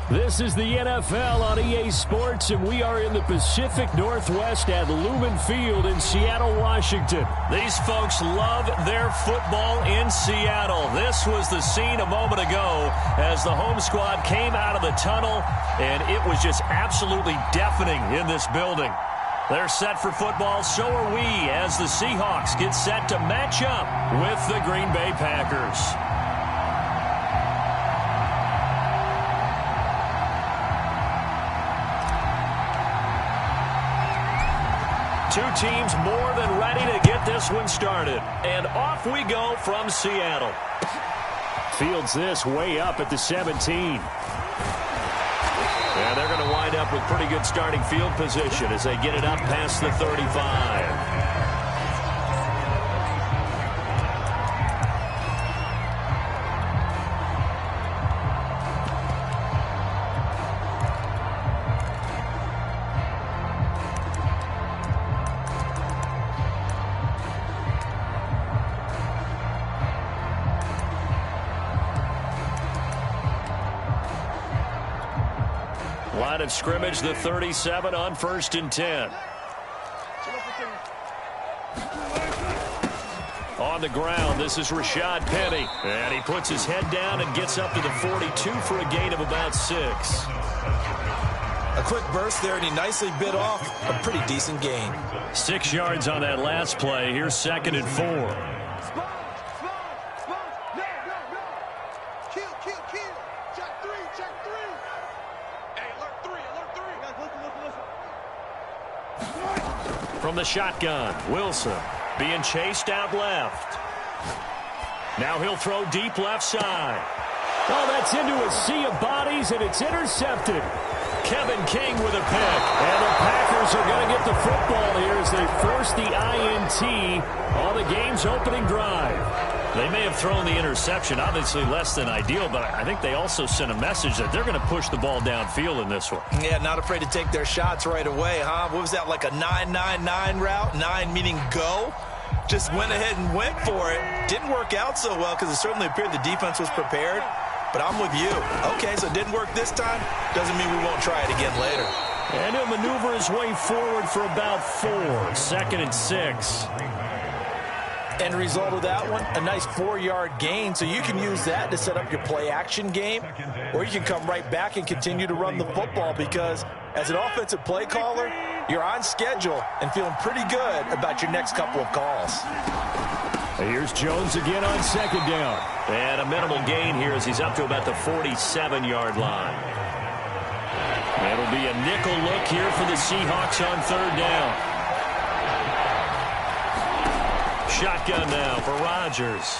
This is the NFL on EA Sports, and we are in the Pacific Northwest at Lumen Field in Seattle, Washington. These folks love their football in Seattle. This was the scene a moment ago as the home squad came out of the tunnel, and it was just absolutely deafening in this building. They're set for football, so are we, as the Seahawks get set to match up with the Green Bay Packers. Two teams more than ready to get this one started. And off we go from Seattle. Fields this way up at the 17. And they're going to wind up with pretty good starting field position as they get it up past the 35. Line of scrimmage, the 37 on 1st and 10. On the ground, this is Rashad Penny. And he puts his head down and gets up to the 42 for a gain of about 6. A quick burst there, and he nicely bit off a pretty decent gain. 6 yards on that last play. Here's 2nd and 4. From the shotgun, Wilson being chased out left. Now he'll throw deep left side. Oh, that's into a sea of bodies, and it's intercepted. Kevin King with a pick. And the Packers are going to get the football here as they force the INT on the game's opening drive. They may have thrown the interception, obviously less than ideal, but I think they also sent a message that they're going to push the ball downfield in this one. Yeah, not afraid to take their shots right away, huh? What was that, like a 9-9-9 route? 9 meaning go? Just went ahead and went for it. Didn't work out so well because it certainly appeared the defense was prepared. But I'm with you. Okay, so it didn't work this time. Doesn't mean we won't try it again later. And he'll maneuver his way forward for about 4. 2nd and 6. End result of that one, a nice 4-yard gain. So you can use that to set up your play-action game, or you can come right back and continue to run the football because as an offensive play caller, you're on schedule and feeling pretty good about your next couple of calls. Here's Jones again on 2nd down. And a minimal gain here as he's up to about the 47-yard line. It'll be a nickel look here for the Seahawks on 3rd down. Shotgun now for Rodgers.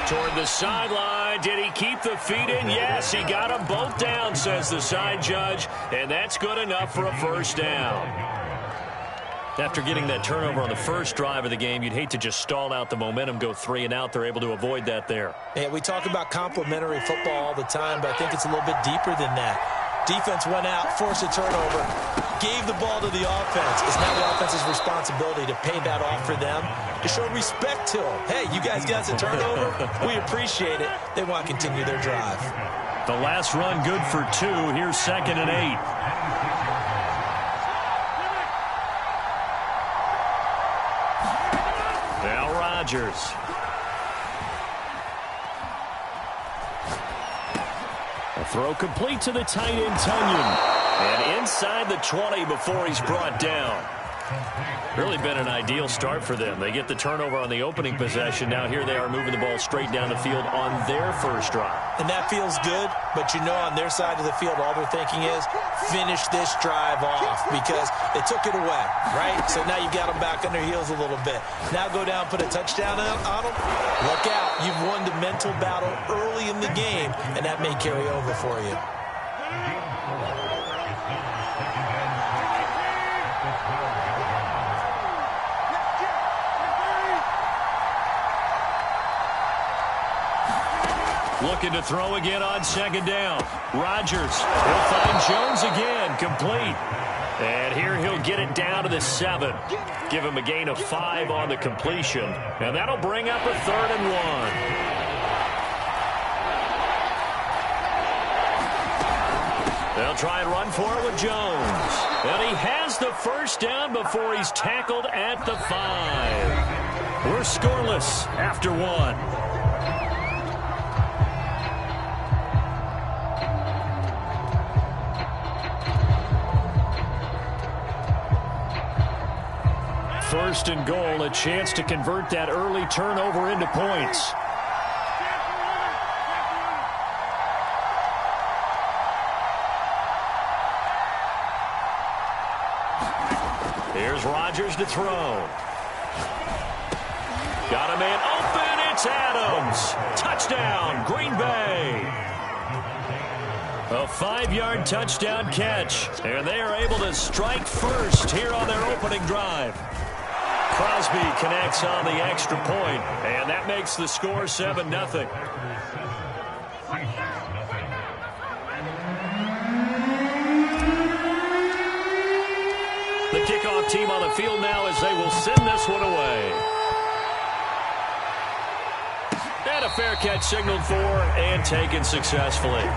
Toward the sideline. Did he keep the feet in? Yes, he got them both down, says the side judge. And that's good enough for a 1st down. After getting that turnover on the first drive of the game, you'd hate to just stall out the momentum, go 3 and out. They're able to avoid that there. Yeah, we talk about complementary football all the time, but I think it's a little bit deeper than that. Defense went out, forced a turnover, gave the ball to the offense. It's now the offense's responsibility to pay that off for them, to show respect to them. Hey, you guys got a turnover? We appreciate it. They want to continue their drive. The last run good for 2. Here's 2nd and 8. Now Rodgers. A throw complete to the tight end, Tunyon. And inside the 20 before he's brought down. Really been an ideal start for them. They get the turnover on the opening possession. Now here they are moving the ball straight down the field on their first drive. And that feels good, but you know on their side of the field all they're thinking is finish this drive off because they took it away, right? So now you got them back on their heels a little bit. Now go down, put a touchdown on them. Look out. You've won the mental battle early in the game, and that may carry over for you. Looking to throw again on 2nd down. Rodgers will find Jones again, complete. And here he'll get it down to the 7. Give him a gain of 5 on the completion. And that'll bring up a 3rd and 1. They'll try and run for it with Jones. And he has the first down before he's tackled at the 5. We're scoreless after 1. First and goal, a chance to convert that early turnover into points. Here's Rodgers to throw. Got a man open. It's Adams. Touchdown, Green Bay. A 5-yard touchdown catch. And they are able to strike first here on their opening drive. Crosby connects on the extra point, and that makes the score 7-0. The kickoff team on the field now as they will send this one away. And a fair catch signaled for and taken successfully.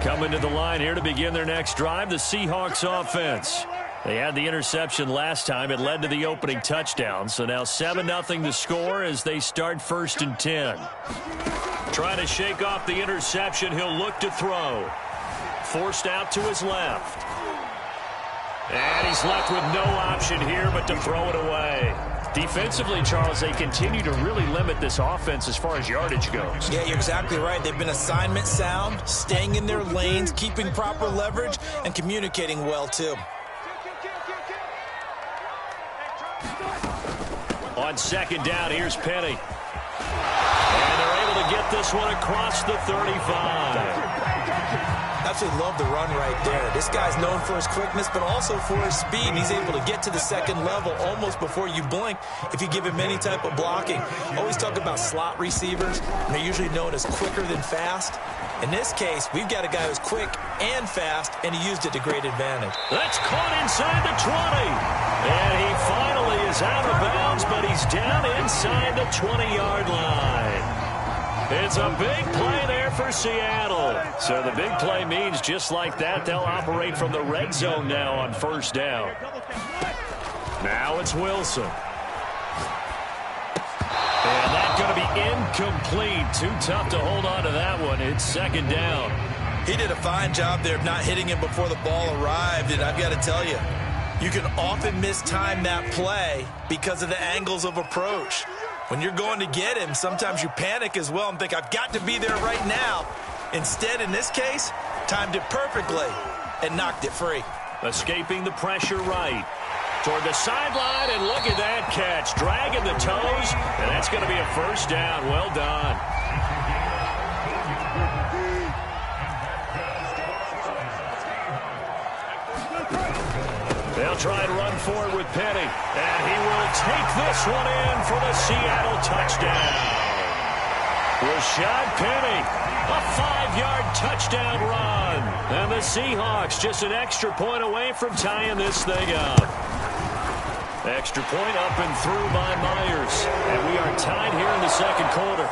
Coming to the line here to begin their next drive, the Seahawks offense. They had the interception last time. It led to the opening touchdown. So now 7-0 to score as they start 1st and 10. Trying to shake off the interception. He'll look to throw. Forced out to his left. And he's left with no option here but to throw it away. Defensively, Charles, they continue to really limit this offense as far as yardage goes. Yeah, you're exactly right. They've been assignment sound, staying in their lanes, keeping proper leverage, and communicating well, too. On 2nd down, here's Penny. And they're able to get this one across the 35. Absolutely love the run right there. This guy's known for his quickness, but also for his speed. He's able to get to the second level almost before you blink if you give him any type of blocking. Always talk about slot receivers, and they're usually known as quicker than fast. In this case, we've got a guy who's quick and fast, and he used it to great advantage. That's caught inside the 20. And he finally is out of bounds, but he's down inside the 20-yard line. It's a big play there for Seattle. So the big play means just like that, they'll operate from the red zone now on 1st down. Now it's Wilson. And that's going to be incomplete. Too tough to hold on to that one. It's 2nd down. He did a fine job there of not hitting him before the ball arrived, and I've got to tell you, you can often mistime that play because of the angles of approach. When you're going to get him, sometimes you panic as well and think, I've got to be there right now. Instead, in this case, timed it perfectly and knocked it free. Escaping the pressure right. Toward the sideline, and look at that catch. Dragging the toes, and that's going to be a 1st down. Well done. They'll try and run forward with Penny. And he will take this one in for the Seattle touchdown. Rashad Penny, a 5-yard touchdown run. And the Seahawks just an extra point away from tying this thing up. Extra point up and through by Myers. And we are tied here in the 2nd quarter.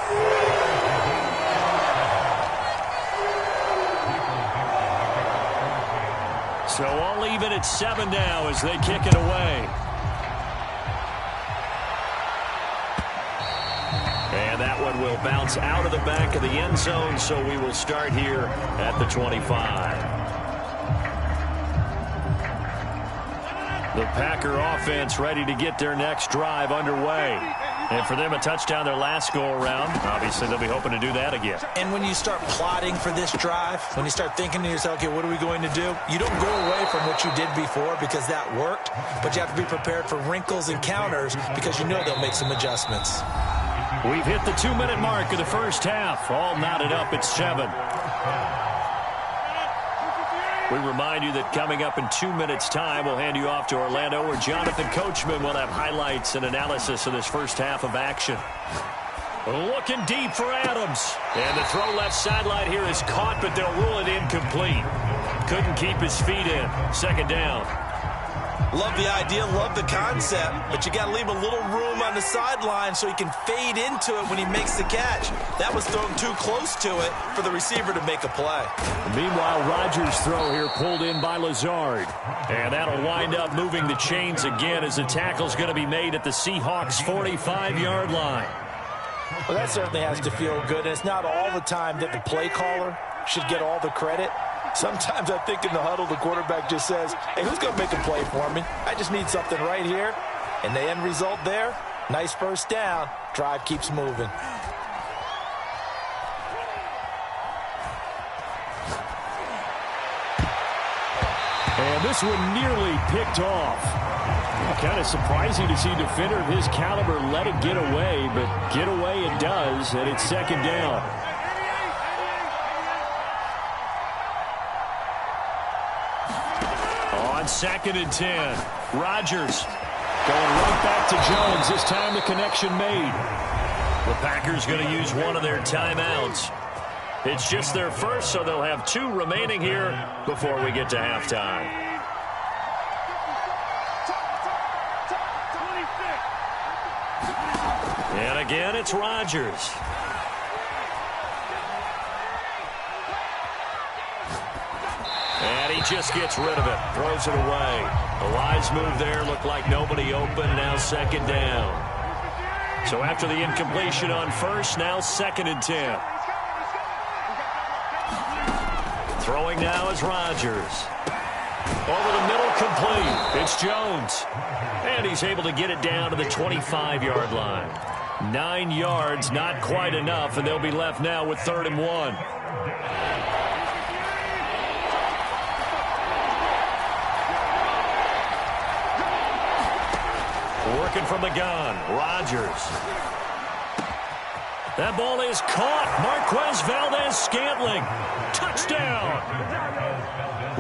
So all even at 7 now as they kick it away. And that one will bounce out of the back of the end zone, so we will start here at the 25. The Packer offense ready to get their next drive underway. And for them, a touchdown their last go-around. Obviously, they'll be hoping to do that again. And when you start plotting for this drive, when you start thinking to yourself, okay, what are we going to do? You don't go away from what you did before because that worked, but you have to be prepared for wrinkles and counters because you know they'll make some adjustments. We've hit the 2-minute mark of the first half. All knotted up at 7. We remind you that coming up in 2 minutes' time, we'll hand you off to Orlando, where Jonathan Coachman will have highlights and analysis of this first half of action. Looking deep for Adams. And the throw left sideline here is caught, but they'll rule it incomplete. Couldn't keep his feet in. 2nd down. Love the idea, love the concept, but you got to leave a little room on the sideline so he can fade into it when he makes the catch. That was thrown too close to it for the receiver to make a play. Meanwhile, Rodgers' throw here pulled in by Lazard. And that'll wind up moving the chains again as the tackle's going to be made at the Seahawks' 45-yard line. Well, that certainly has to feel good, and it's not all the time that the play caller should get all the credit. Sometimes I think in the huddle, the quarterback just says, hey, who's going to make a play for me? I just need something right here. And the end result there, nice first down. Drive keeps moving. And this one nearly picked off. Kind of surprising to see a defender of his caliber let it get away, but get away it does, and it's second down. On 2nd and 10, Rodgers going right back to Jones. This time the connection made. The Packers going to use one of their timeouts. It's just their first, so they'll have 2 remaining here before we get to halftime. And again, it's Rodgers. And he just gets rid of it, throws it away. A wise move there, looked like nobody open, now second down. So after the incompletion on first, now 2nd and 10. Throwing now is Rodgers. Over the middle, complete. It's Jones. And he's able to get it down to the 25-yard line. 9 yards, not quite enough, and they'll be left now with 3rd and 1. Working from the gun, Rodgers. That ball is caught. Marquez Valdes-Scantling. Touchdown.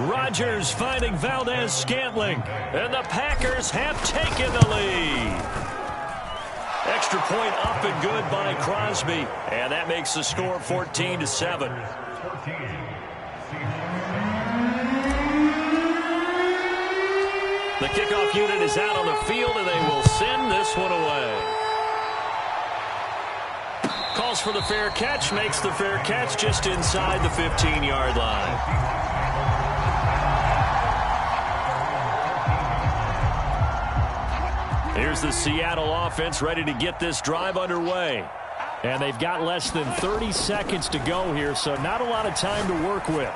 Rodgers finding Valdes-Scantling. And the Packers have taken the lead. Extra point up and good by Crosby. And that makes the score 14-7. The kickoff unit is out on the field, and they will send this one away. Calls for the fair catch, makes the fair catch just inside the 15-yard line. Here's the Seattle offense ready to get this drive underway. And they've got less than 30 seconds to go here, so not a lot of time to work with.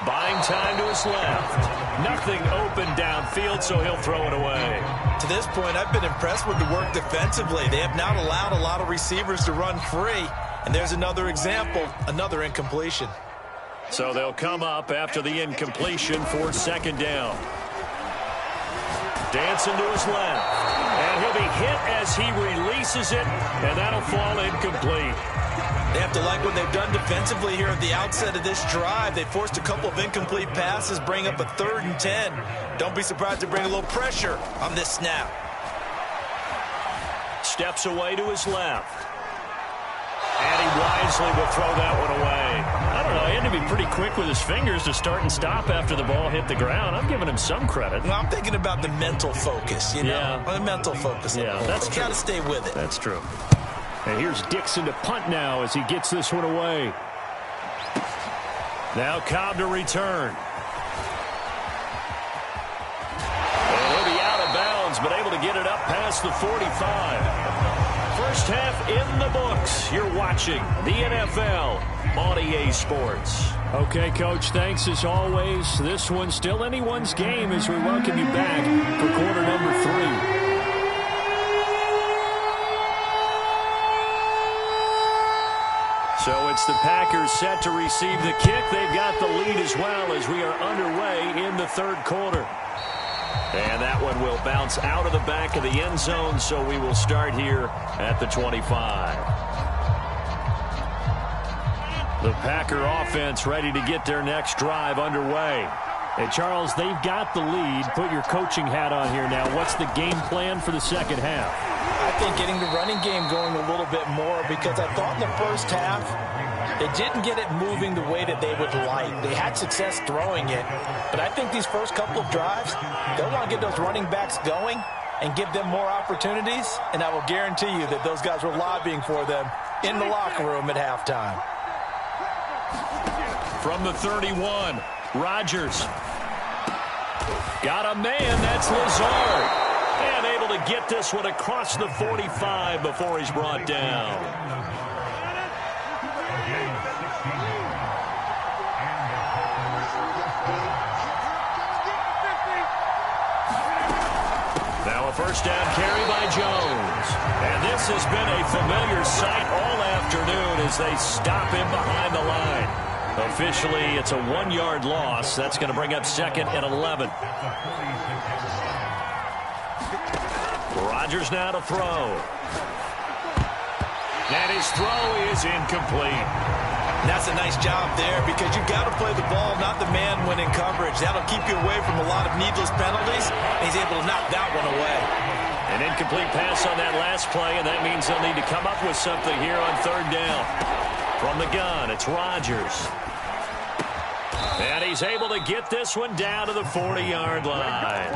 Buying time to his left. Nothing open downfield, so he'll throw it away. To this point, I've been impressed with the work defensively. They have not allowed a lot of receivers to run free. And there's another example, another incompletion. So they'll come up after the incompletion for 2nd down. Dancing to his left. And he'll be hit as he releases it, and that'll fall incomplete. They have to like what they've done defensively here at the outset of this drive. They forced a couple of incomplete passes, bring up a 3rd and 10. Don't be surprised to bring a little pressure on this snap. Steps away to his left. And he wisely will throw that one away. I don't know, he had to be pretty quick with his fingers to start and stop after the ball hit the ground. I'm giving him some credit. Well, I'm thinking about the mental focus, you know? Yeah. The mental focus. Yeah, that's true. Got to stay with it. That's true. And here's Dixon to punt now as he gets this one away. Now Cobb to return. And he'll be out of bounds, but able to get it up past the 45. First half in the books. You're watching the NFL on EA Sports. Okay, Coach, thanks as always. This one's still anyone's game as we welcome you back for quarter number 3. So it's the Packers set to receive the kick. They've got the lead as well as we are underway in the 3rd quarter. And that one will bounce out of the back of the end zone, so we will start here at the 25. The Packer offense ready to get their next drive underway. Hey, Charles, they've got the lead. Put your coaching hat on here now. What's the game plan for the second half? I think getting the running game going a little bit more, because I thought in the first half They didn't get it moving the way that they would like. They had success throwing it, but I think these first couple of drives, they'll want to get those running backs going and give them more opportunities, and I will guarantee you that those guys were lobbying for them in the locker room at halftime. From the 31, Rodgers. Got a man, that's Lazard. And able to get this one across the 45 before he's brought down. Now a first down carry by Jones. And this has been a familiar sight all afternoon as they stop him behind the line. Officially, it's a 1-yard loss. That's going to bring up second and 11. Rodgers now to throw. And his throw is incomplete. That's a nice job there because you've got to play the ball, not the man when in coverage. That'll keep you away from a lot of needless penalties, and he's able to knock that one away. An incomplete pass on that last play, and that means they'll need to come up with something here on third down. From the gun, it's Rodgers. And he's able to get this one down to the 40-yard line.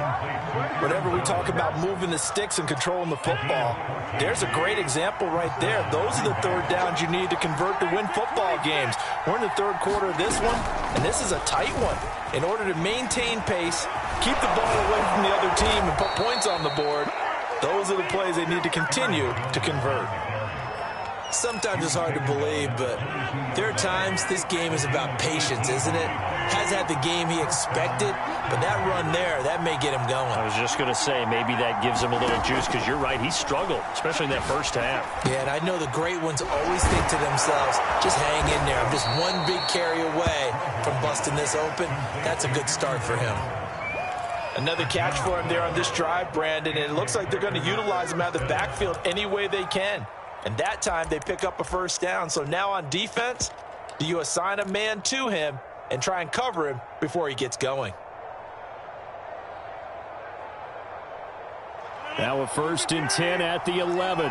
Whenever we talk about moving the sticks and controlling the football, there's a great example right there. Those are the third downs you need to convert to win football games. We're in the third quarter of this one, and this is a tight one. In order to maintain pace, keep the ball away from the other team, and put points on the board, those are the plays they need to continue to convert. Sometimes it's hard to believe, but there are times this game is about patience, isn't it? Has had the game he expected, but that run there, that may get him going. I was just going to say, maybe that gives him a little juice, because you're right, he struggled, especially in that first half. Yeah, and I know the great ones always think to themselves, just hang in there. I'm just one big carry away from busting this open. That's a good start for him. Another catch for him there on this drive, Brandon, and it looks like they're going to utilize him out of the backfield any way they can. And that time they pick up a first down. So now on defense, do you assign a man to him and try and cover him before he gets going? Now a first and 10 at the 11.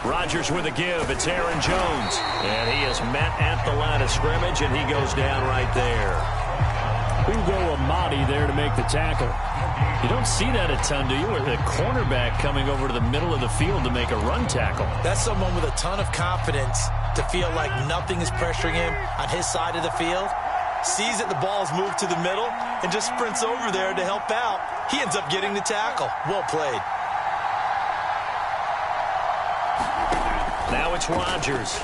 Rodgers with a give. It's Aaron Jones. And he is met at the line of scrimmage, and he goes down right there. Ugo Amadi there to make the tackle. You don't see that a ton, do you? With a cornerback coming over to the middle of the field to make a run tackle. That's someone with a ton of confidence to feel like nothing is pressuring him on his side of the field. Sees that the ball is moved to the middle and just sprints over there to help out. He ends up getting the tackle. Well played. Now it's Rodgers.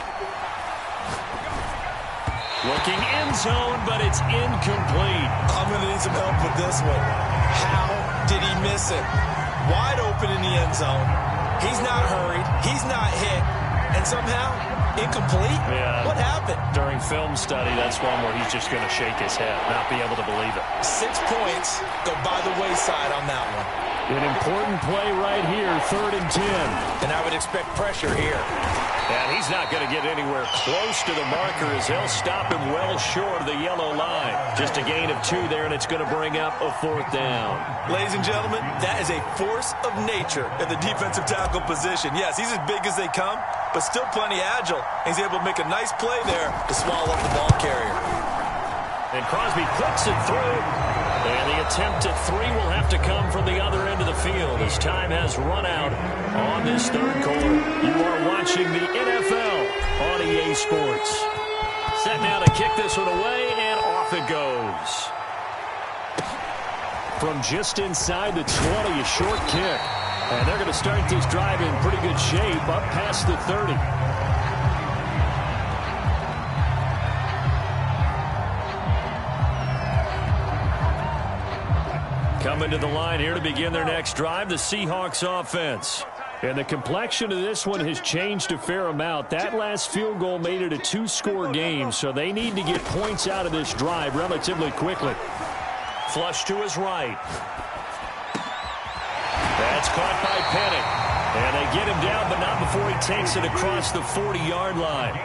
Looking end zone, but it's incomplete. I'm going to need some help with this one. How did he miss it? Wide open in the end zone. He's not hurried. He's not hit. And somehow, incomplete? Yeah. What happened? During film study, that's one where he's just going to shake his head, not be able to believe it. 6 points go by the wayside on that one. An important play right here, 3rd and 10. And I would expect pressure here. And he's not going to get anywhere close to the marker as they'll stop him well short of the yellow line. Just a gain of 2 there, and it's going to bring up a 4th down. Ladies and gentlemen, that is a force of nature in the defensive tackle position. Yes, he's as big as they come, but still plenty agile. He's able to make a nice play there to swallow up the ball carrier. And Crosby puts it through. And the attempt at 3 will have to come from the other end of the field as time has run out on this third quarter. You are watching the NFL on EA Sports. Set now to kick this one away, and off it goes. From just inside the 20, a short kick. And they're going to start this drive in pretty good shape up past the 30. Coming to the line here to begin their next drive, the Seahawks offense. And the complexion of this one has changed a fair amount. That last field goal made it a 2-score game, so they need to get points out of this drive relatively quickly. Flush to his right. That's caught by Penning. And they get him down, but not before he takes it across the 40-yard line.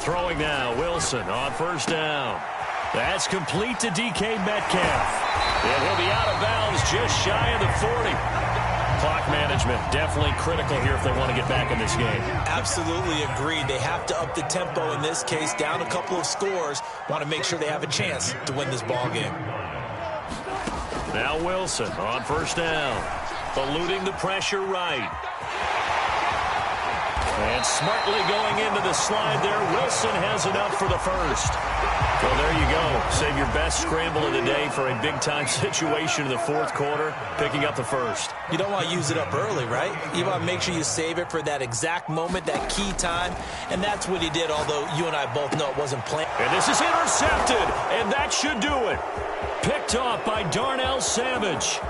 Throwing now, Wilson on first down. That's complete to DK Metcalf. And he'll be out of bounds just shy of the 40. Clock management definitely critical here if they want to get back in this game. Absolutely agreed. They have to up the tempo in this case, down a couple of scores. Want to make sure they have a chance to win this ball game. Now Wilson on first down. Eluding the pressure right. And smartly going into the slide there. Wilson has enough for the first. Well, there you go. Save your best scramble of the day for a big-time situation in the fourth quarter, picking up the first. You don't want to use it up early, right? You want to make sure you save it for that exact moment, that key time, and that's what he did, although you and I both know it wasn't planned. And this is intercepted, and that should do it. Picked off by Darnell Savage.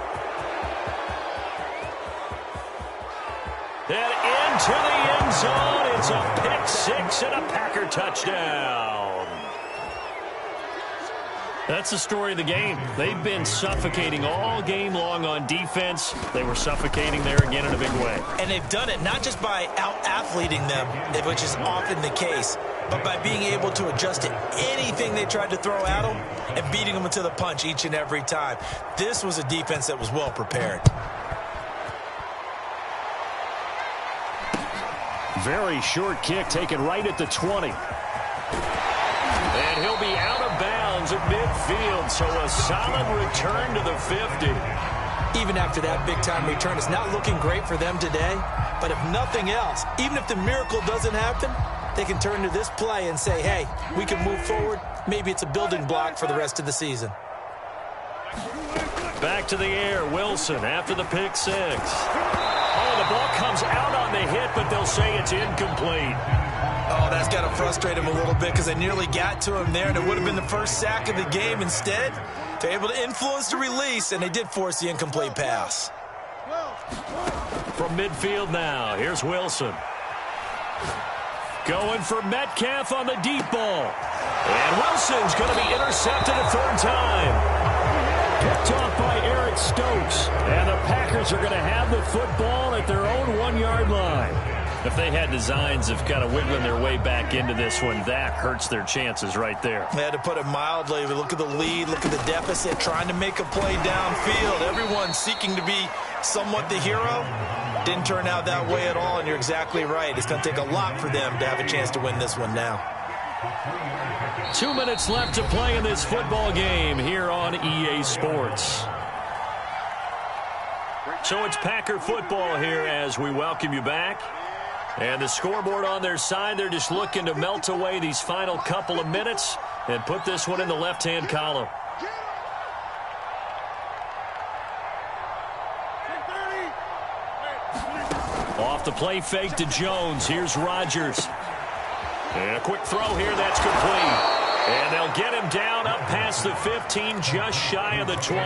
And into the end zone. It's a pick six and a Packer touchdown. That's the story of the game. They've been suffocating all game long on defense. They were suffocating there again in a big way. And they've done it not just by out-athleting them, which is often the case, but by being able to adjust to anything they tried to throw at them and beating them into the punch each and every time. This was a defense that was well prepared. Very short kick taken right at the 20. And he'll be out of bounds at midfield, so a solid return to the 50. Even after that big-time return, it's not looking great for them today. But if nothing else, even if the miracle doesn't happen, they can turn to this play and say, hey, we can move forward. Maybe it's a building block for the rest of the season. Back to the air, Wilson after the pick six. Oh, the ball comes out on the hit, but they'll say it's incomplete. Oh, that's got to frustrate him a little bit because they nearly got to him there, and it would have been the first sack of the game. Instead, they're able to influence the release, and they did force the incomplete pass. From midfield now, here's Wilson. Going for Metcalf on the deep ball. And Wilson's going to be intercepted a third time. Picked off by Eric Stokes. And the Packers are going to have the football at their own 1-yard line. If they had designs of kind of wiggling their way back into this one, that hurts their chances right there. They had to put it mildly. Look at the lead, look at the deficit, trying to make a play downfield. Everyone seeking to be somewhat the hero. Didn't turn out that way at all, and you're exactly right. It's going to take a lot for them to have a chance to win this one now. 2 minutes left to play in this football game here on EA Sports. So it's Packer football here as we welcome you back. And the scoreboard on their side, they're just looking to melt away these final couple of minutes and put this one in the left-hand column. Off the play fake to Jones. Here's Rodgers. And a quick throw here. That's complete. And they'll get him down up past the 15, just shy of the 20.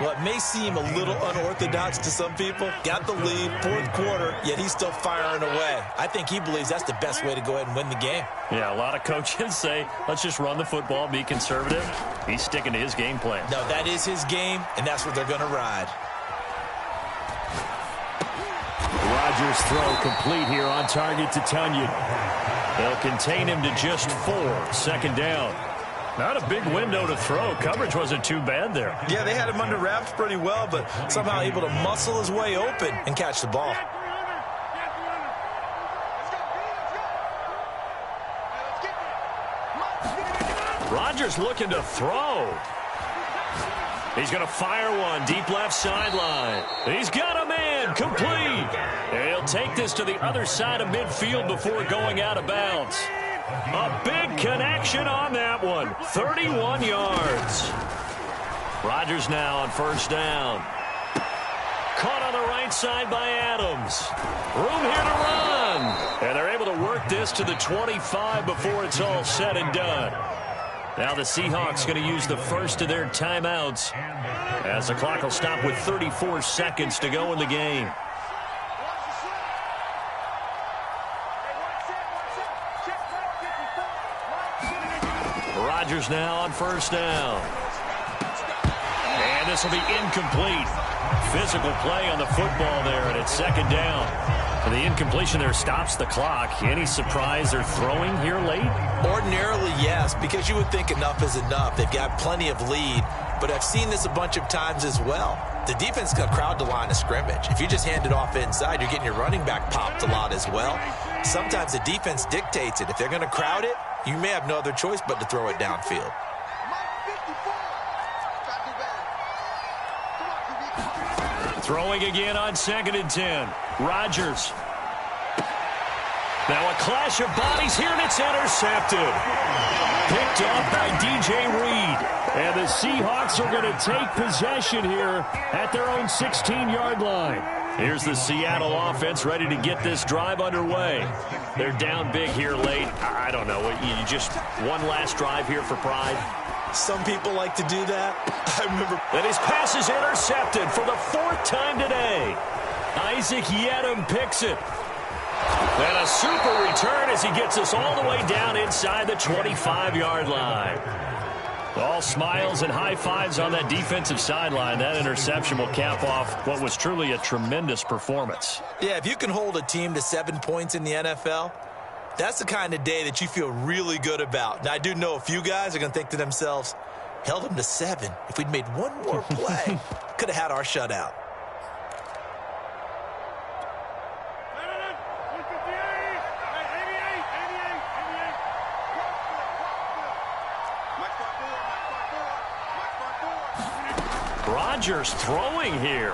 Well, it may seem a little unorthodox to some people. Got the lead, fourth quarter, yet he's still firing away. I think he believes that's the best way to go ahead and win the game. Yeah, a lot of coaches say, let's just run the football, be conservative. He's sticking to his game plan. No, that is his game, and that's what they're going to ride. Rodgers' throw complete here on target to Tunyon. They'll contain him to just 4. Second down. Not a big window to throw. Coverage wasn't too bad there. Yeah, they had him under wraps pretty well, but somehow able to muscle his way open and catch the ball. Rodgers looking to throw. He's going to fire one deep left sideline. He's got a man complete. And he'll take this to the other side of midfield before going out of bounds. A big connection on that one. 31 yards. Rodgers now on first down. Caught on the right side by Adams. Room here to run. And they're able to work this to the 25 before it's all said and done. Now the Seahawks going to use the first of their timeouts as the clock will stop with 34 seconds to go in the game. Rodgers now on first down. And this will be incomplete. Physical play on the football there, and it's second down. The incompletion there stops the clock. Any surprise they're throwing here late? Ordinarily, yes, because you would think enough is enough. They've got plenty of lead, but I've seen this a bunch of times as well. The defense is going to crowd the line of scrimmage. If you just hand it off inside, you're getting your running back popped a lot as well. Sometimes the defense dictates it. If they're going to crowd it, you may have no other choice but to throw it downfield. Throwing again on 2nd and 10. Rodgers. Now a clash of bodies here, and it's intercepted. Picked off by DJ Reed. And the Seahawks are going to take possession here at their own 16-yard line. Here's the Seattle offense ready to get this drive underway. They're down big here late. I don't know. You just one last drive here for pride. Some people like to do that. I remember. And his pass is intercepted for the 4th time today. Isaac Yiadom picks it. And a super return as he gets us all the way down inside the 25-yard line. All smiles and high fives on that defensive sideline. That interception will cap off what was truly a tremendous performance. Yeah, if you can hold a team to 7 points in the NFL, that's the kind of day that you feel really good about. Now, I do know a few guys are going to think to themselves, held them to 7. If we'd made one more play, could have had our shutout. Rodgers throwing here.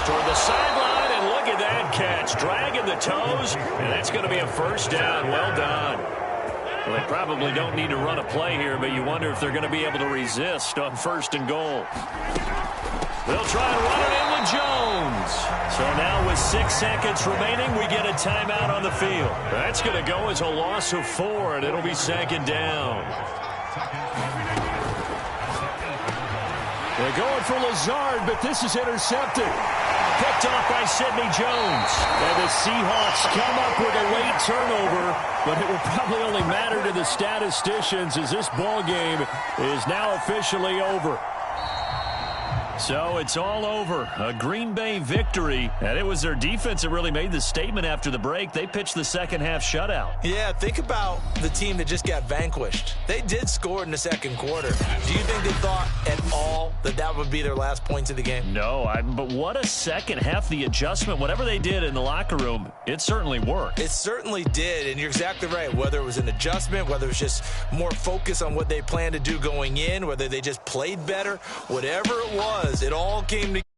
Toward the sideline, and look at that catch. Dragging the toes, and that's going to be a 1st down. Well done. Well, they probably don't need to run a play here, but you wonder if they're going to be able to resist on 1st and goal. They'll try and run it in with Jones. So now with 6 seconds remaining, we get a timeout on the field. That's going to go as a loss of 4, and it'll be 2nd down. They're going for Lazard, but this is intercepted. Picked off by Sidney Jones. And the Seahawks come up with a late turnover, but it will probably only matter to the statisticians as this ball game is now officially over. So it's all over. A Green Bay victory, and it was their defense that really made the statement after the break. They pitched the second-half shutout. Yeah, think about the team that just got vanquished. They did score in the 2nd quarter. Do you think they thought at all that that would be their last points of the game? No, but what a second half. The adjustment, whatever they did in the locker room, it certainly worked. It certainly did, and you're exactly right. Whether it was an adjustment, whether it was just more focus on what they planned to do going in, whether they just played better, whatever it was, it all came together.